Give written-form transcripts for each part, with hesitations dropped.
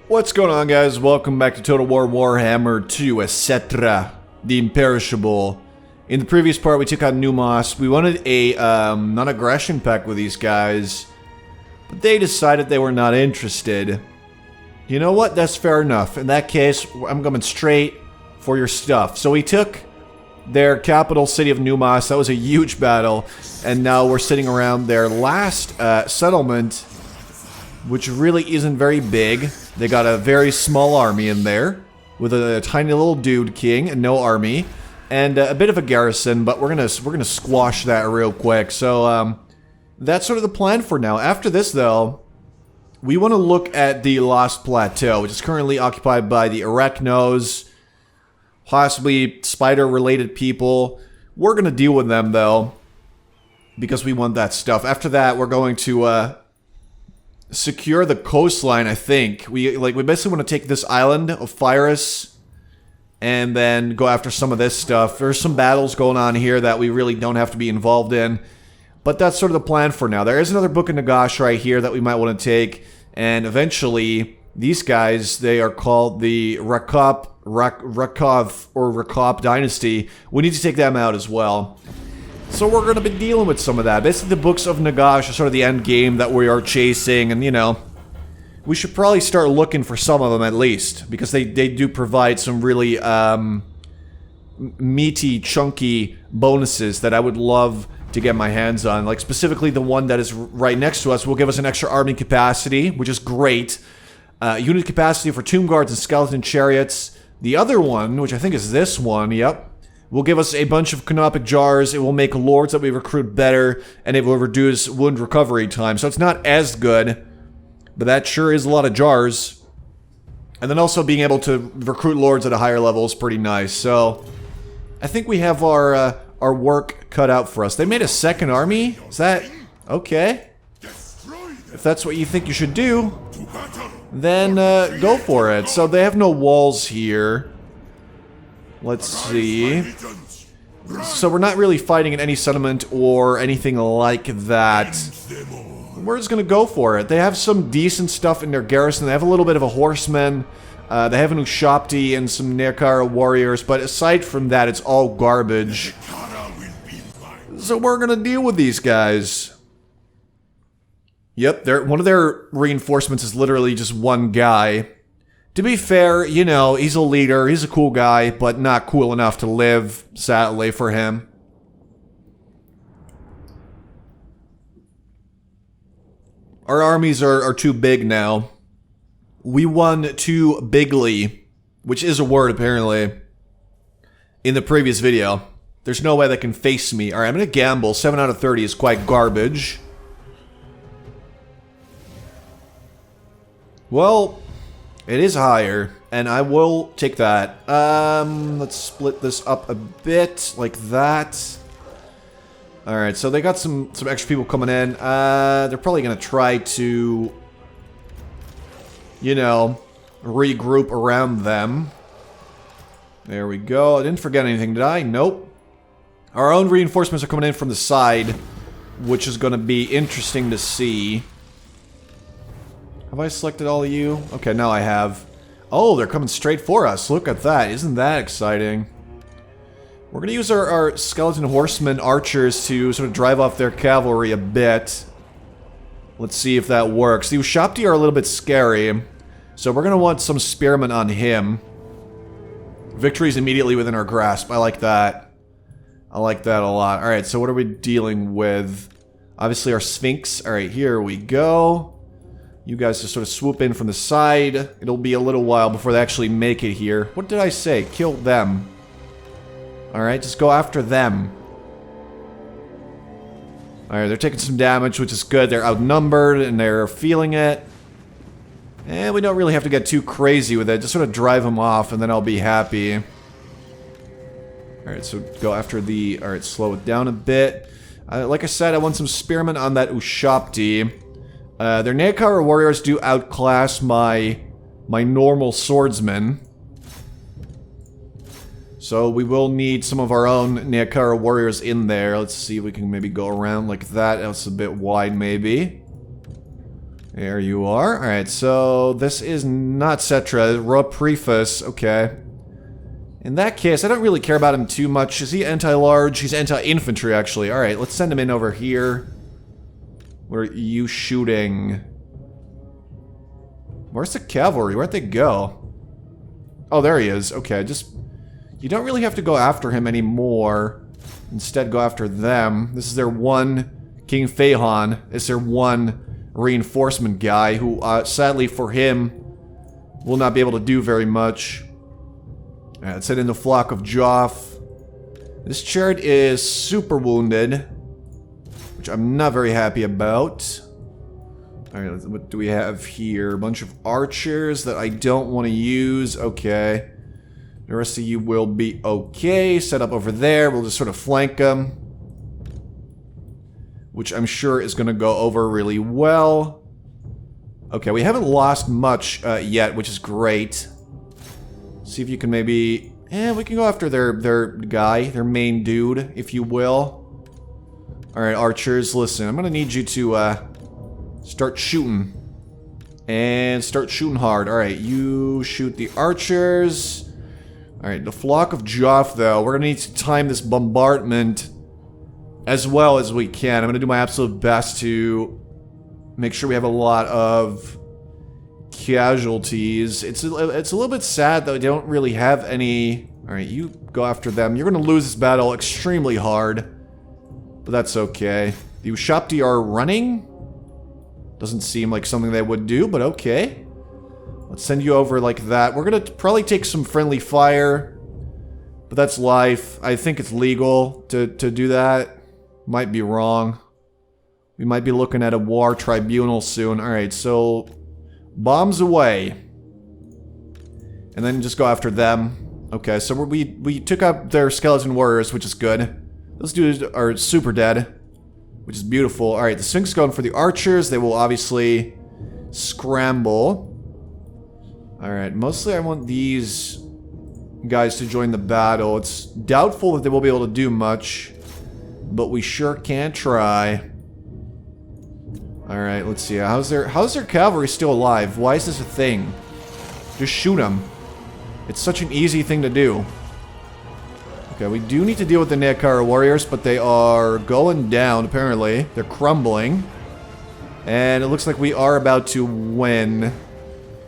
What's going on, guys? Welcome back to Total War Warhammer 2 as Settra the Imperishable. In the previous part, we took out Numos. We wanted a non-aggression pact with these guys, but they decided they were not interested. You know what? That's fair enough. In that case, I'm coming straight for your stuff. So we took their capital city of Numos. That was a huge battle, and now we're sitting around their last settlement, which really isn't very big. They got a very small army in there, with a tiny little dude king and no army, and a bit of a garrison. But we're gonna squash that real quick. So that's sort of the plan for now. After this, though, we want to look at the Lost Plateau, which is currently occupied by the Arachnos, possibly spider-related people. We're gonna deal with them though, because we want that stuff. After that, we're going to secure the coastline. I think we basically want to take this island of Pyrus and then go after some of this stuff. There's some battles going on here that we really don't have to be involved in, but that's sort of the plan for now. There is another book of Nagash right here that we might want to take, and eventually these guys, they are called the Rakov dynasty. We need to take them out as well. So we're going to be dealing with some of that. Basically, the books of Nagash are sort of the end game that we are chasing, and, you know, we should probably start looking for some of them at least, because they do provide some really meaty, chunky bonuses that I would love to get my hands on. Like, specifically the one that is right next to us will give us an extra army capacity, which is great. Unit capacity for tomb guards and skeleton chariots. The other one, which I think is this one, yep, will give us a bunch of canopic jars. It will make lords that we recruit better, and it will reduce wound recovery time. So it's not as good, but that sure is a lot of jars. And then also being able to recruit lords at a higher level is pretty nice. So I think we have our work cut out for us. They made a second army? Is that okay? If that's what you think you should do, then go for it. So they have no walls here. Let's see. So we're not really fighting in any settlement or anything like that. We're just gonna go for it. They have some decent stuff in their garrison. They have a little bit of a horseman. They have an Ushapti and some Nekara warriors, but aside from that, it's all garbage. So we're gonna deal with these guys. Yep, one of their reinforcements is literally just one guy. To be fair, you know, he's a leader, he's a cool guy, but not cool enough to live, sadly, for him. Our armies are too big now. We won too bigly, which is a word, apparently, in the previous video. There's no way they can face me. Alright, I'm gonna gamble. 7 out of 30 is quite garbage. Well, it is higher, and I will take that. Let's split this up a bit, like that. Alright, so they got some extra people coming in. They're probably gonna try to, you know, regroup around them. There we go. I didn't forget anything, did I? Nope. Our own reinforcements are coming in from the side, which is gonna be interesting to see. Have I selected all of you? Okay, now I have. Oh, they're coming straight for us. Look at that. Isn't that exciting? We're going to use our skeleton horsemen archers to sort of drive off their cavalry a bit. Let's see if that works. The Ushapti are a little bit scary, so we're going to want some spearmen on him. Victory is immediately within our grasp. I like that. I like that a lot. Alright, so what are we dealing with? Obviously our Sphinx. Alright, here we go. You guys just sort of swoop in from the side. It'll be a little while before they actually make it here. What did I say? Kill them. Alright, just go after them. Alright, they're taking some damage, which is good. They're outnumbered, and they're feeling it. And we don't really have to get too crazy with it. Just sort of drive them off, and then I'll be happy. Alright, so go after the... Alright, slow it down a bit. Like I said, I want some spearmen on that Ushapti. Their Nekara warriors do outclass my normal swordsmen. So we will need some of our own Nekara warriors in there. Let's see if we can maybe go around like that. That's a bit wide, maybe. There you are. Alright, so this is not Settra. Raw preface. Okay. In that case, I don't really care about him too much. Is he anti-large? He's anti-infantry, actually. Alright, let's send him in over here. Where are you shooting? Where's the cavalry? Where'd they go? Oh, there he is. Okay, just... You don't really have to go after him anymore. Instead, go after them. This is their one... King Fehan is their one reinforcement guy who, sadly for him, will not be able to do very much. Alright, let's head into Flock of Joff. This chariot is super wounded, which I'm not very happy about. Alright, what do we have here? A bunch of archers that I don't want to use. Okay. The rest of you will be okay. Set up over there. We'll just sort of flank them. Which I'm sure is going to go over really well. Okay, we haven't lost much yet, which is great. See if you can maybe... we can go after their guy, their main dude, if you will. Alright, archers, listen, I'm gonna need you to start shooting. And start shooting hard. Alright, you shoot the archers. Alright, the Flock of Joff, though, we're gonna need to time this bombardment as well as we can. I'm gonna do my absolute best to make sure we have a lot of casualties. It's a little bit sad that we don't really have any. Alright, you go after them. You're gonna lose this battle extremely hard, but that's okay. The Ushapti are running. Doesn't seem like something they would do, but okay. Let's send you over like that. We're gonna probably take some friendly fire, but that's life. I think it's legal to do that. Might be wrong. We might be looking at a war tribunal soon. Alright, so bombs away. And then just go after them. Okay, so we took out their skeleton warriors, which is good. Those dudes are super dead, which is beautiful. Alright, the Sphinx going for the archers. They will obviously scramble. Alright, mostly I want these guys to join the battle. It's doubtful that they will be able to do much, but we sure can try. Alright, let's see. How's their cavalry still alive? Why is this a thing? Just shoot them. It's such an easy thing to do. Okay, we do need to deal with the Neakara warriors, but they are going down, apparently. They're crumbling. And it looks like we are about to win.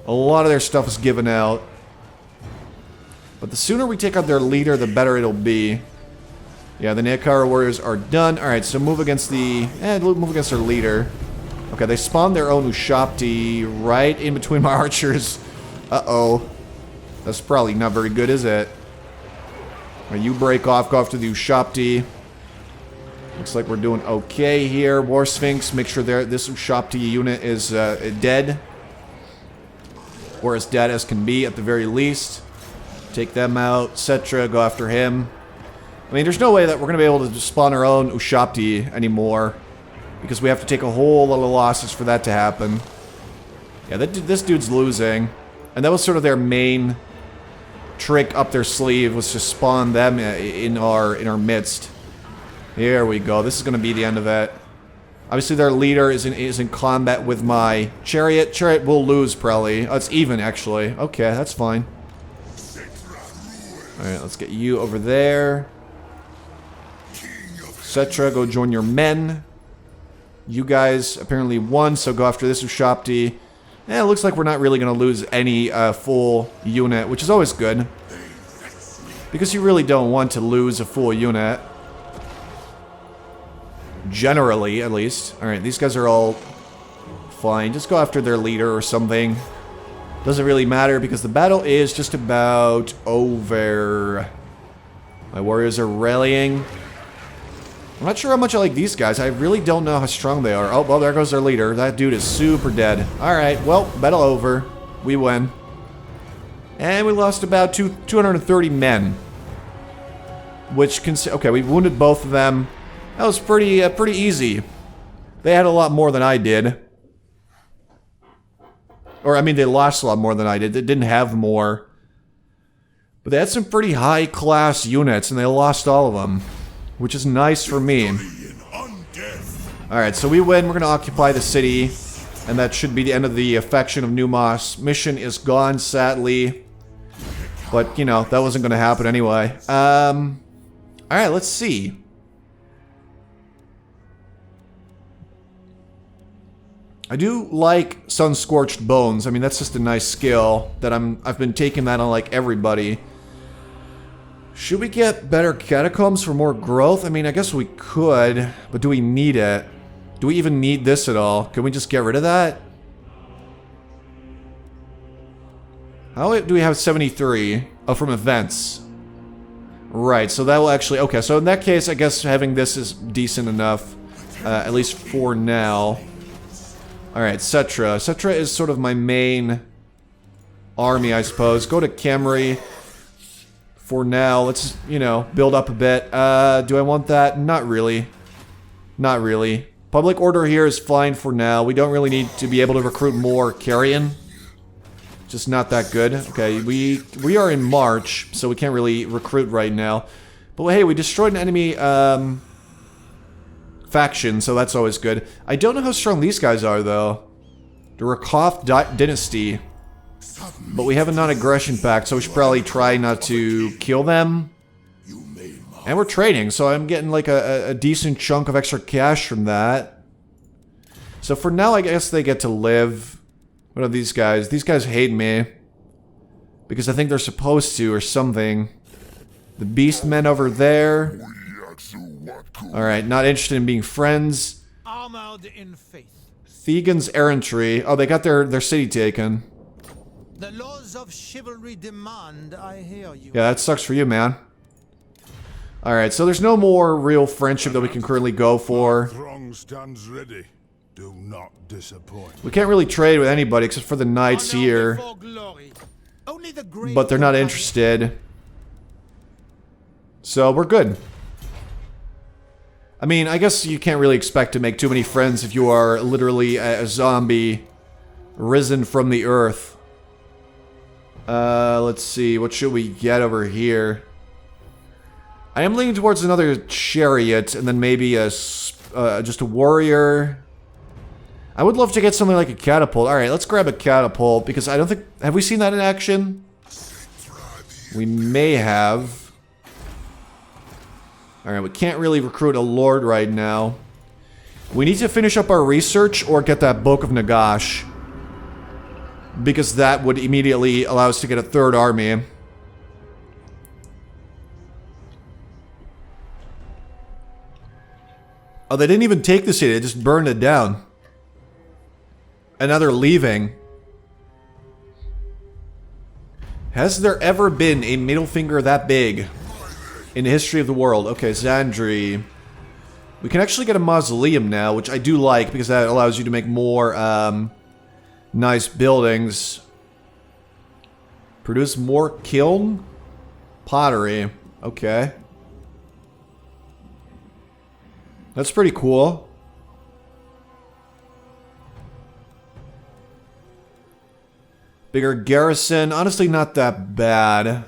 A lot of their stuff is given out. But the sooner we take out their leader, the better it'll be. Yeah, the Neakara warriors are done. Alright, so move against the... move against their leader. Okay, they spawned their own Ushapti right in between my archers. Uh-oh. That's probably not very good, is it? Right, you break off, go after the Ushapti. Looks like we're doing okay here. War Sphinx, make sure this Ushapti unit is dead. Or as dead as can be, at the very least. Take them out. Settra, go after him. I mean, there's no way that we're going to be able to spawn our own Ushapti anymore. Because we have to take a whole lot of losses for that to happen. Yeah, this dude's losing. And that was sort of their main trick up their sleeve, was to spawn them in our midst. Here we go. This is going to be the end of it. Obviously, their leader is in combat with my chariot. Chariot will lose, probably. Oh, it's even, actually. Okay, that's fine. Alright, let's get you over there. Settra, go join your men. You guys apparently won, so go after this Ushapti. It looks like we're not really going to lose any full unit, which is always good. Because you really don't want to lose a full unit. Generally, at least. Alright, these guys are all fine. Just go after their leader or something. Doesn't really matter because the battle is just about over. My warriors are rallying. I'm not sure how much I like these guys. I really don't know how strong they are. Oh, well, there goes their leader. That dude is super dead. Alright, well, battle over. We win. And we lost about 230 men. Which can... Okay, we wounded both of them. That was pretty easy. They had a lot more than I did. Or, I mean, they lost a lot more than I did. They didn't have more. But they had some pretty high-class units, and they lost all of them. Which is nice for me. Alright, so we win. We're going to occupy the city. And that should be the end of the faction of Numos. Mission is gone, sadly. But, you know, that wasn't going to happen anyway. Alright, let's see. I do like Sun-Scorched Bones. I mean, that's just a nice skill that I've been taking that on, like, everybody. Should we get better catacombs for more growth? I mean, I guess we could, but do we need it? Do we even need this at all? Can we just get rid of that? How do we have 73? Oh, from events. Right, so that will actually... Okay, so in that case, I guess having this is decent enough. At least for now. Alright, Settra. Settra is sort of my main army, I suppose. Go to Camry. For now, let's, you know, build up a bit. Do I want that? Not really. Not really. Public order here is fine for now. We don't really need to be able to recruit more carrion. Just not that good. Okay, we are in March, so we can't really recruit right now. But hey, we destroyed an enemy faction, so that's always good. I don't know how strong these guys are, though. The Rakov Dynasty. But we have a non-aggression pact, so we should probably try not to kill them. And we're trading, so I'm getting like a decent chunk of extra cash from that. So for now, I guess they get to live. What are these guys? These guys hate me. Because I think they're supposed to, or something. The Beastmen over there. Alright, not interested in being friends. Armored in faith. Thegan's errantry. Oh, they got their city taken. The laws of chivalry demand, I hear you. Yeah, that sucks for you, man. Alright, so there's no more real friendship that we can currently go for. Throng stands ready. Do not disappoint. We can't really trade with anybody except for the knights here. But they're not interested. So we're good. I mean, I guess you can't really expect to make too many friends if you are literally a zombie risen from the earth. Let's see, what should we get over here? I am leaning towards another chariot, and then maybe just a warrior. I would love to get something like a catapult. Alright, let's grab a catapult, because I don't think... Have we seen that in action? We may have. Alright, we can't really recruit a lord right now. We need to finish up our research, or get that Book of Nagash. Because that would immediately allow us to get a third army. Oh, they didn't even take the city, they just burned it down. And now they're leaving. Has there ever been a middle finger that big in the history of the world? Okay, Zandri. We can actually get a mausoleum now, which I do like, because that allows you to make more, nice buildings. Produce more kiln? Pottery. Okay. That's pretty cool. Bigger garrison. Honestly, not that bad.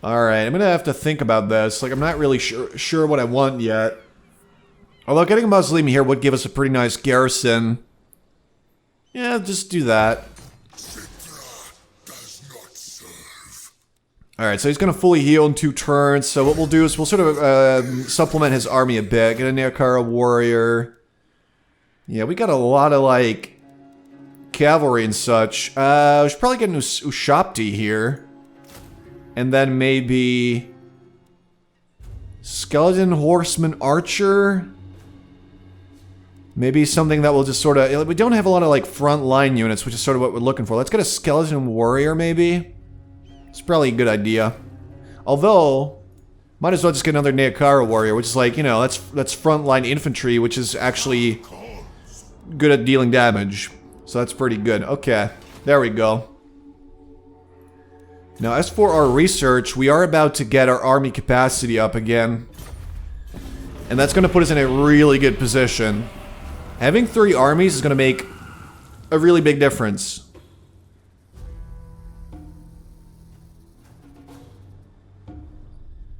Alright, I'm gonna have to think about this. Like, I'm not really sure what I want yet. Although getting a mausoleum here would give us a pretty nice garrison. Yeah, just do that. Alright, so he's gonna fully heal in 2 turns. So what we'll do is we'll sort of supplement his army a bit. Get a Neokara warrior. Yeah, we got a lot of, like, cavalry and such. We should probably get an Ushapti here. And then maybe... Skeleton Horseman Archer? Maybe something that will just sort of... We don't have a lot of, like, front-line units, which is sort of what we're looking for. Let's get a Skeleton Warrior, maybe? It's probably a good idea. Although... Might as well just get another Neokara Warrior, which is like, you know, that's front-line infantry, which is actually... good at dealing damage. So that's pretty good. Okay, there we go. Now, as for our research, we are about to get our army capacity up again. And that's going to put us in a really good position. Having 3 armies is going to make a really big difference.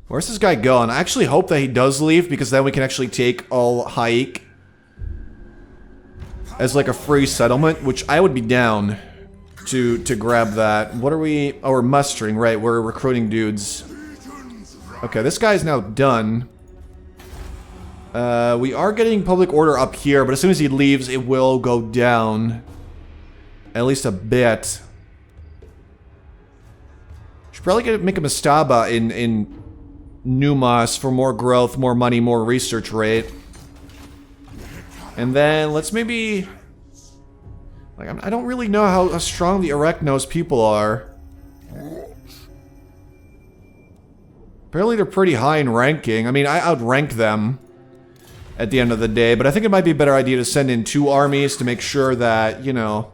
Where's this guy going? I actually hope that he does leave, because then we can actually take all Haik. as like a free settlement, which I would be down to grab that. What are we? Oh, we're mustering, right? We're recruiting dudes. Okay, this guy's now done. We are getting public order up here, but as soon as he leaves, it will go down. At least a bit. Should probably make a mastaba in Numas for more growth, more money, more research rate. And then let's maybe... Like, I don't really know how strong the Areknos people are. Apparently they're pretty high in ranking. I mean, I outrank them at the end of the day, but I think it might be a better idea to send in 2 armies to make sure that, you know,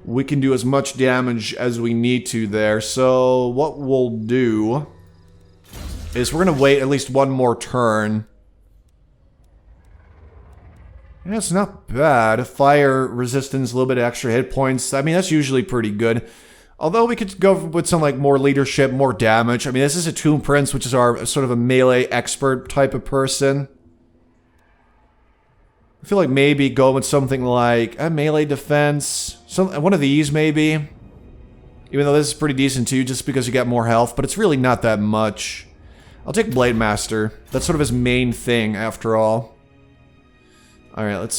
we can do as much damage as we need to there. So what we'll do is we're going to wait at least one more turn. Yeah, it's not bad. Fire resistance, a little bit of extra hit points. I mean, that's usually pretty good. Although we could go with some like more leadership, more damage. I mean, this is a Tomb Prince, which is our sort of a melee expert type of person. I feel like maybe go with something like a melee defense. One of these, maybe. Even though this is pretty decent too, just because you get more health. But it's really not that much. I'll take Blade Master. That's sort of his main thing, after all. Alright, let's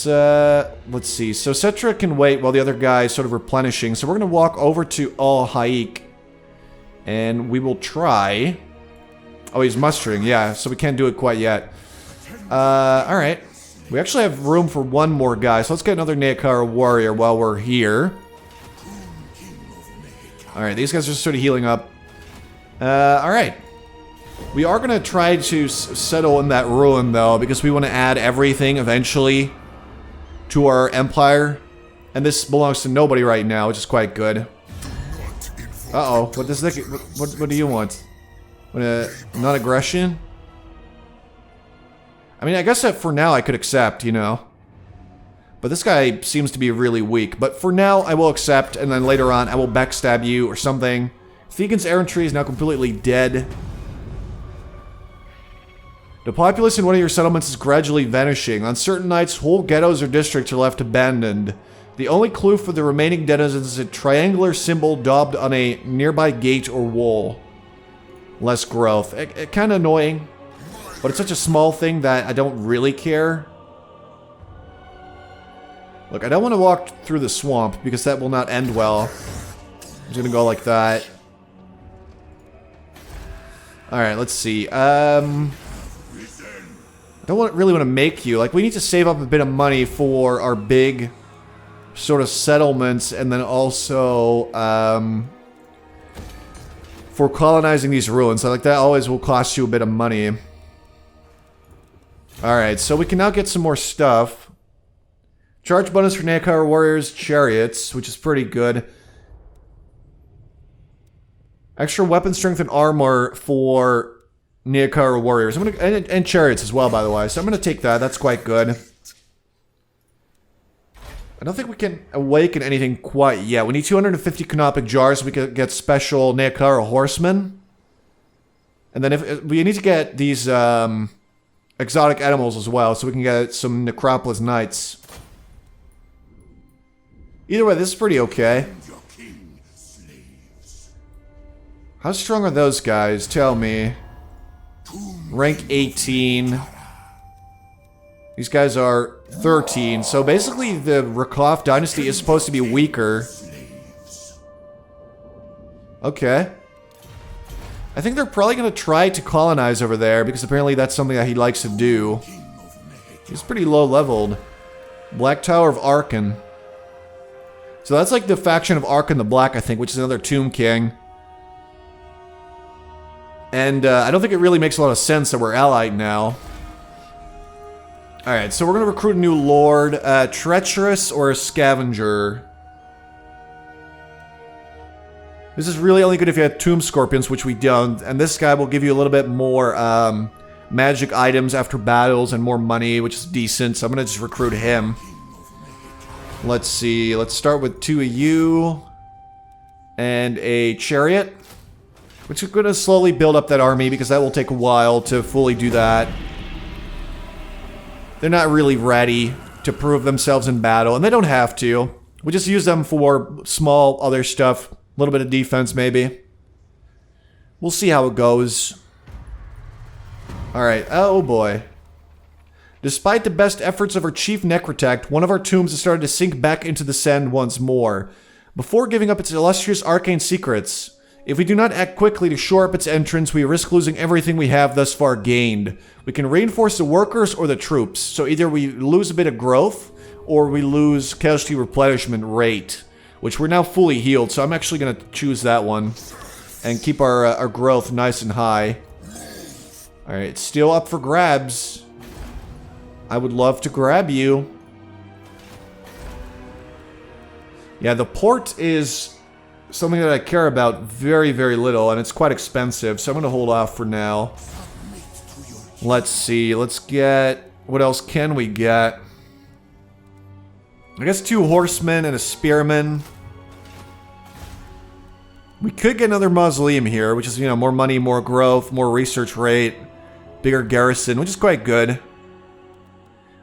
see. So Settra can wait while the other guy is sort of replenishing. So we're going to walk over to Al Haik. And we will try... Oh, he's mustering, yeah. So we can't do it quite yet. Alright. We actually have room for one more guy. So let's get another Neakara warrior while we're here. Alright, these guys are just sort of healing up. Alright. We are going to try to settle in that ruin, though, because we want to add everything eventually to our empire. And this belongs to nobody right now, which is quite good. Uh-oh. What does that... What do you want? Non-aggression? I mean, I guess that for now I could accept, you know. But this guy seems to be really weak. But for now, I will accept, and then later on, I will backstab you or something. Thegan's errantry is now completely dead. The populace in one of your settlements is gradually vanishing. On certain nights, whole ghettos or districts are left abandoned. The only clue for the remaining denizens is a triangular symbol daubed on a nearby gate or wall. Less growth. Kind of annoying. But it's such a small thing that I don't really care. Look, I don't want to walk through the swamp because that will not end well. I'm just gonna go like that. Alright, let's see. I don't really want to make you. Like, we need to save up a bit of money for our big sort of settlements and then also for colonizing these ruins. So, like, that always will cost you a bit of money. Alright, so we can now get some more stuff. Charge bonus for Neakara warriors, chariots, which is pretty good. Extra weapon strength and armor for Neakara warriors. I'm gonna, and chariots as well, by the way. So I'm going to take that. That's quite good. I don't think we can awaken anything quite yet. We need 250 canopic jars so we can get special Neakara horsemen. And then if we need to get these exotic animals as well, so we can get some Necropolis Knights. Either way, this is pretty okay. How strong are those guys? Tell me. Rank 18. These guys are 13. So basically the Rakov dynasty is supposed to be weaker. Okay. I think they're probably going to try to colonize over there because apparently that's something that he likes to do. He's pretty low leveled. Black Tower of Arkhan. So that's like the faction of Arkhan the Black, I think, which is another Tomb King. And I don't think it really makes a lot of sense that we're allied now. Alright, so we're going to recruit a new lord. Treacherous or a scavenger? This is really only good if you have Tomb Scorpions, which we don't. And this guy will give you a little bit more magic items after battles and more money, which is decent. So I'm going to just recruit him. Let's see. Let's start with 2 of you. And a chariot. Which is going to slowly build up that army because that will take a while to fully do that. They're not really ready. to prove themselves in battle, and they don't have to. We just use them for small other stuff. A little bit of defense, maybe. We'll see how it goes. Alright, oh boy. Despite the best efforts of our chief necrotect, one of our tombs has started to sink back into the sand once more. Before giving up its illustrious arcane secrets, if we do not act quickly to shore up its entrance, we risk losing everything we have thus far gained. We can reinforce the workers or the troops, so either we lose a bit of growth, or we lose casualty replenishment rate, which we're now fully healed, so I'm actually going to choose that one, and keep our growth nice and high. Alright, it's still up for grabs. I would love to grab you. Yeah, the port is something that I care about very, very little, and it's quite expensive, so I'm going to hold off for now. Let's see, let's get... What else can we get? I guess 2 horsemen and a spearman. We could get another mausoleum here, which is, you know, more money, more growth, more research rate, bigger garrison, which is quite good.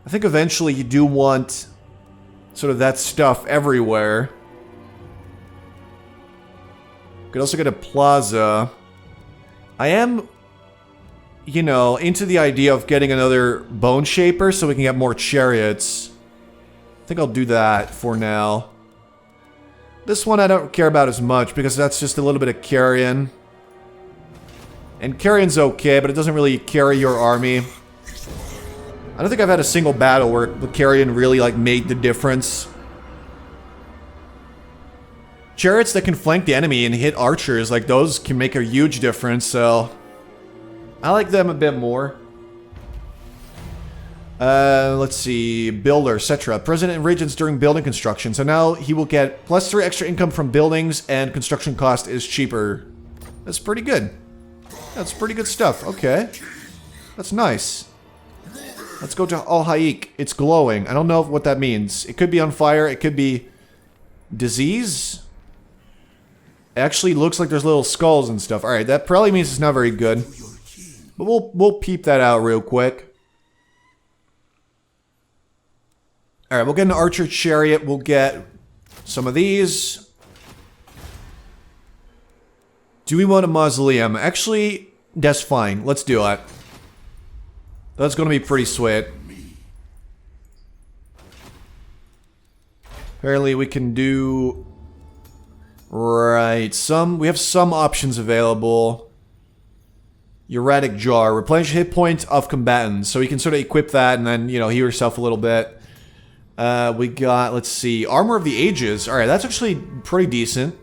I think eventually you do want sort of that stuff everywhere. Could also get a plaza. I am, you know, into the idea of getting another bone shaper so we can get more chariots. I think I'll do that for now. This one I don't care about as much because that's just a little bit of carrion. And carrion's okay, but it doesn't really carry your army. I don't think I've had a single battle where the carrion really, like, made the difference. Chariots that can flank the enemy and hit archers, like, those can make a huge difference, so... I like them a bit more. Let's see. Builder, Settra. President regents during building construction. So now he will get +3 extra income from buildings, and construction cost is cheaper. That's pretty good. That's pretty good stuff. Okay. That's nice. Let's go to Al-Haik. It's glowing. I don't know what that means. It could be on fire. It could be disease. It actually looks like there's little skulls and stuff. Alright, that probably means it's not very good. But we'll peep that out real quick. Alright, we'll get an archer chariot. We'll get some of these. Do we want a mausoleum? Actually, that's fine. Let's do it. That's going to be pretty sweet. Apparently we can do... Right, we have some options available. Erratic Jar. Replenish hit points of combatants. So you can sort of equip that and then, you know, heal yourself a little bit. We got, let's see, Armor of the Ages. Alright, that's actually pretty decent.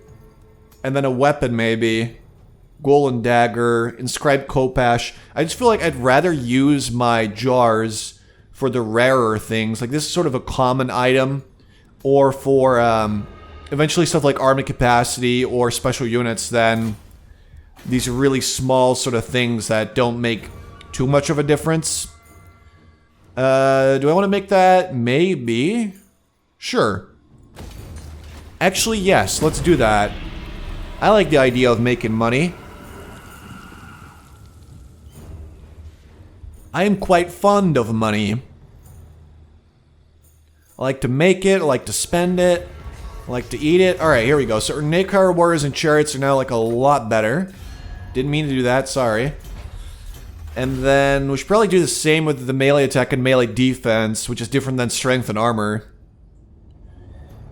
And then a weapon, maybe. Golden Dagger, Inscribed Kopash. I just feel like I'd rather use my jars for the rarer things. Like, this is sort of a common item. Or for, eventually stuff like army capacity or special units than these really small sort of things that don't make too much of a difference. Do I want to make that? Maybe. Sure. Actually, yes, let's do that. I like the idea of making money. I am quite fond of money. I like to make it, I like to spend it, I like to eat it. Alright, here we go. So our Nakar warriors and chariots are now like a lot better. Didn't mean to do that, sorry. And then we should probably do the same with the melee attack and melee defense, which is different than strength and armor.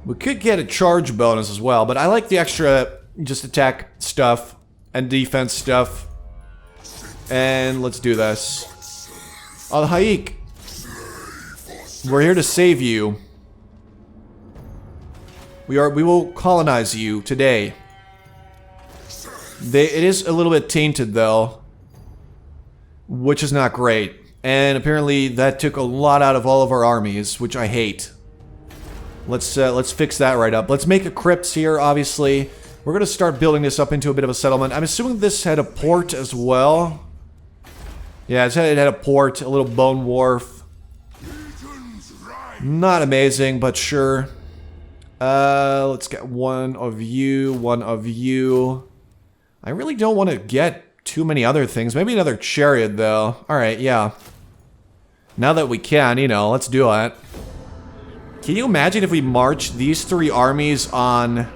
We could get a charge bonus as well, but I like the extra just attack stuff and defense stuff. And let's do this. Al-Haik, we're here to save you. We will colonize you today. It is a little bit tainted though, which is not great. And apparently that took a lot out of all of our armies, which I hate. Let's fix that right up. Let's make a crypt here, obviously. We're gonna start building this up into a bit of a settlement. I'm assuming this had a port as well. Yeah, it had a port, a little bone wharf. Not amazing, but sure. Let's get one of you, one of you. I really don't want to get too many other things. Maybe another chariot, though. Alright, yeah. Now that we can, you know, let's do it. Can you imagine if we march these 3 armies on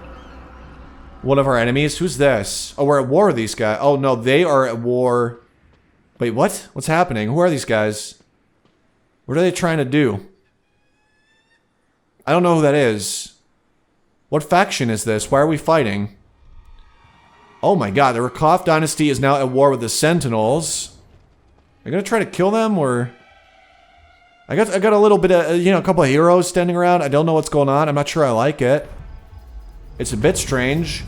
one of our enemies? Who's this? Oh, we're at war with these guys. Oh, no, they are at war. Wait, what? What's happening? Who are these guys? What are they trying to do? I don't know who that is. What faction is this? Why are we fighting? Oh my god, the Rakov dynasty is now at war with the Sentinels. Are you gonna try to kill them, or... I got a little bit of, you know, a couple of heroes standing around. I don't know what's going on. I'm not sure I like it. It's a bit strange.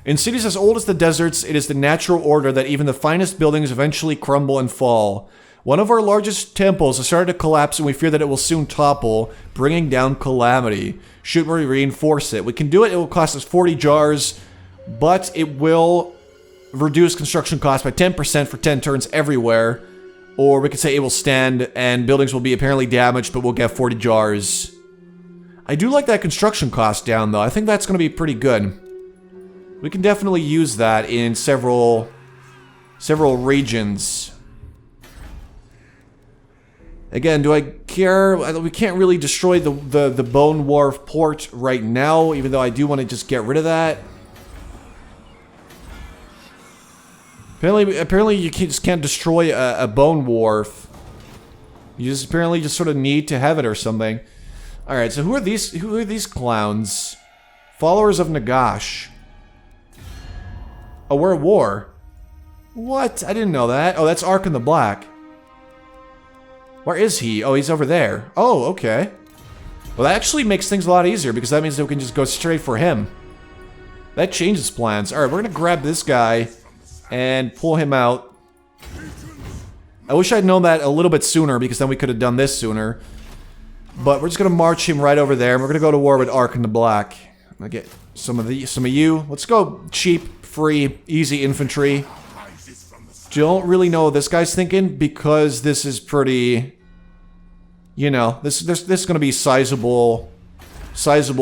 In cities as old as the deserts, it is the natural order that even the finest buildings eventually crumble and fall. One of our largest temples has started to collapse, and we fear that it will soon topple, bringing down calamity. Should we reinforce it? We can do it. It will cost us 40 jars, but it will reduce construction costs by 10% for 10 turns everywhere. Or we could say it will stand, and buildings will be apparently damaged, but we'll get 40 jars. I do like that construction cost down, though. I think that's going to be pretty good. We can definitely use that in several regions. Again, do I care? We can't really destroy the Bone Wharf port right now, even though I do want to just get rid of that. Apparently you just can't destroy a Bone Wharf. You just apparently just sort of need to have it or something. Alright, so who are these clowns? Followers of Nagash. Oh, we're at war. What? I didn't know that. Oh, that's Arkhan the Black. Where is he? Oh, he's over there. Oh, okay. Well, that actually makes things a lot easier, because that means that we can just go straight for him. That changes plans. Alright, we're gonna grab this guy and pull him out. I wish I'd known that a little bit sooner, because then we could have done this sooner. But we're just gonna march him right over there, and we're gonna go to war with Arkhan the Black. I'm gonna get some of you. Let's go cheap, free, easy infantry. Don't really know what this guy's thinking, because this is pretty... You know, this is gonna be sizable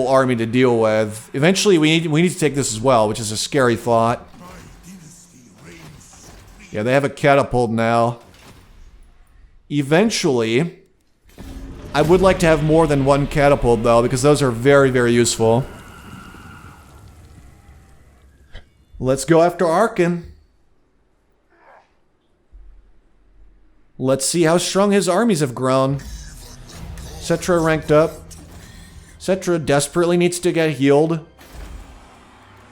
army to deal with. Eventually, we need to take this as well, which is a scary thought. Yeah, they have a catapult now. Eventually, I would like to have more than one catapult, though, because those are very, very useful. Let's go after Arkhan. Let's see how strong his armies have grown. Settra ranked up. Settra desperately needs to get healed.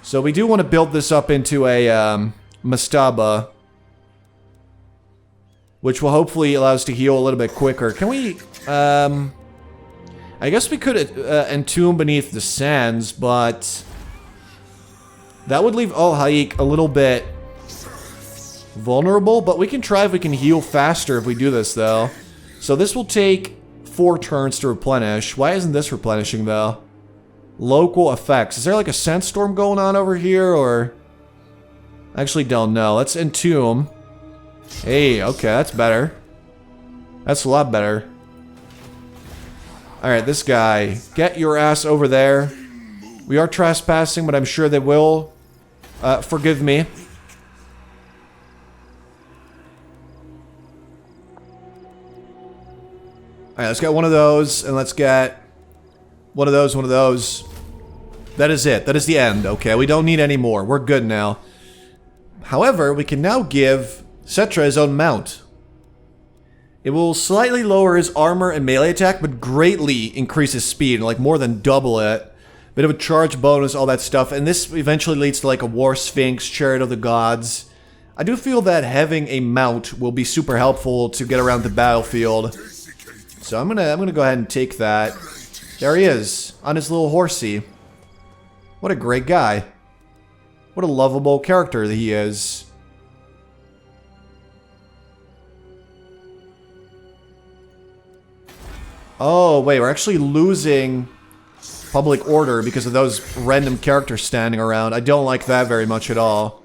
So we do want to build this up into a mastaba, which will hopefully allow us to heal a little bit quicker. Can we, I guess we could entomb beneath the sands, but that would leave Al-Haik a little bit vulnerable, but we can try if we can heal faster if we do this, though. So this will take 4 turns to replenish. Why isn't this replenishing, though? Local effects. Is there like a sandstorm going on over here, or... I actually don't know. Let's entomb. Hey, okay, that's better. That's a lot better. Alright, this guy. Get your ass over there. We are trespassing, but I'm sure they will forgive me. Alright, let's get one of those, and let's get one of those. That is it. That is the end. Okay, we don't need any more. We're good now. However, we can now give Settra his own mount. It will slightly lower his armor and melee attack, but greatly increase his speed, like more than double it. Bit of a charge bonus, all that stuff, and this eventually leads to like a War Sphinx, Chariot of the Gods. I do feel that having a mount will be super helpful to get around the battlefield. So I'm gonna go ahead and take that. There he is, on his little horsey. What a great guy. What a lovable character that he is. Oh, wait, we're actually losing public order because of those random characters standing around. I don't like that very much at all.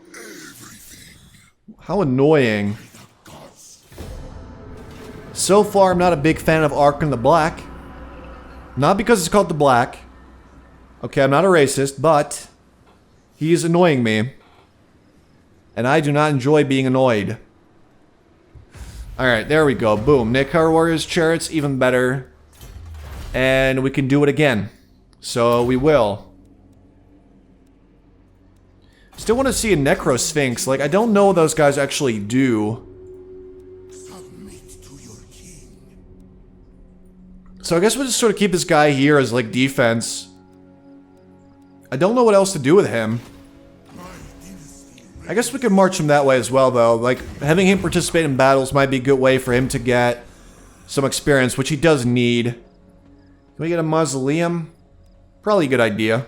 How annoying. So far, I'm not a big fan of Arkhan the Black. Not because it's called the Black. Okay, I'm not a racist, but he is annoying me. And I do not enjoy being annoyed. Alright, there we go. Boom. Nekar Warriors Chariots, even better. and we can do it again. So we will. Still want to see a Necro Sphinx. Like, I don't know what those guys actually do. So I guess we'll just sort of keep this guy here as, like, defense. I don't know what else to do with him. I guess we could march him that way as well, though. Like, having him participate in battles might be a good way for him to get some experience, which he does need. Can we get a mausoleum? Probably a good idea.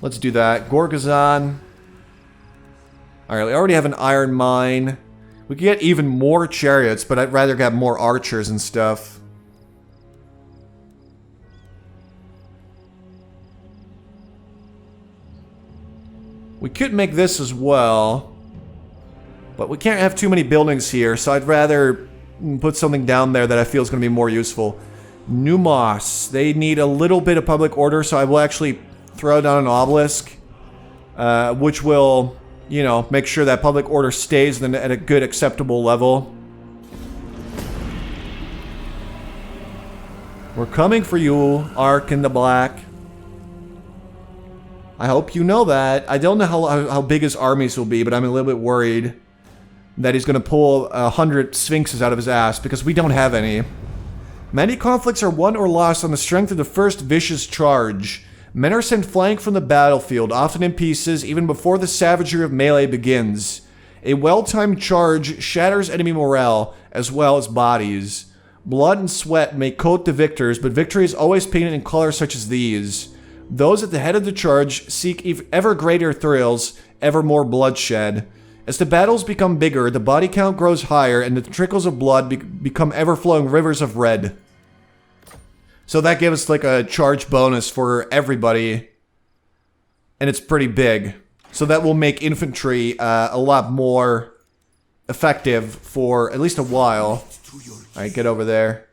Let's do that. Gorgazon. Alright, we already have an iron mine. We could get even more chariots, but I'd rather get more archers and stuff. We could make this as well, but we can't have too many buildings here, so I'd rather put something down there that I feel is going to be more useful. Numos. They need a little bit of public order, so I will actually throw down an obelisk, which will, you know, make sure that public order stays at a good, acceptable level. We're coming for you, Arkhan the Black. I hope you know that. I don't know how big his armies will be, but I'm a little bit worried that he's going to pull 100 Sphinxes out of his ass, because we don't have any. Many conflicts are won or lost on the strength of the first vicious charge. Men are sent flying from the battlefield, often in pieces, even before the savagery of melee begins. A well-timed charge shatters enemy morale, as well as bodies. Blood and sweat may coat the victors, but victory is always painted in colors such as these. Those at the head of the charge seek ever greater thrills, ever more bloodshed. As the battles become bigger, the body count grows higher, and the trickles of blood become ever-flowing rivers of red. So that gives us like a charge bonus for everybody, and it's pretty big. So that will make infantry a lot more effective for at least a while. Alright, get over there.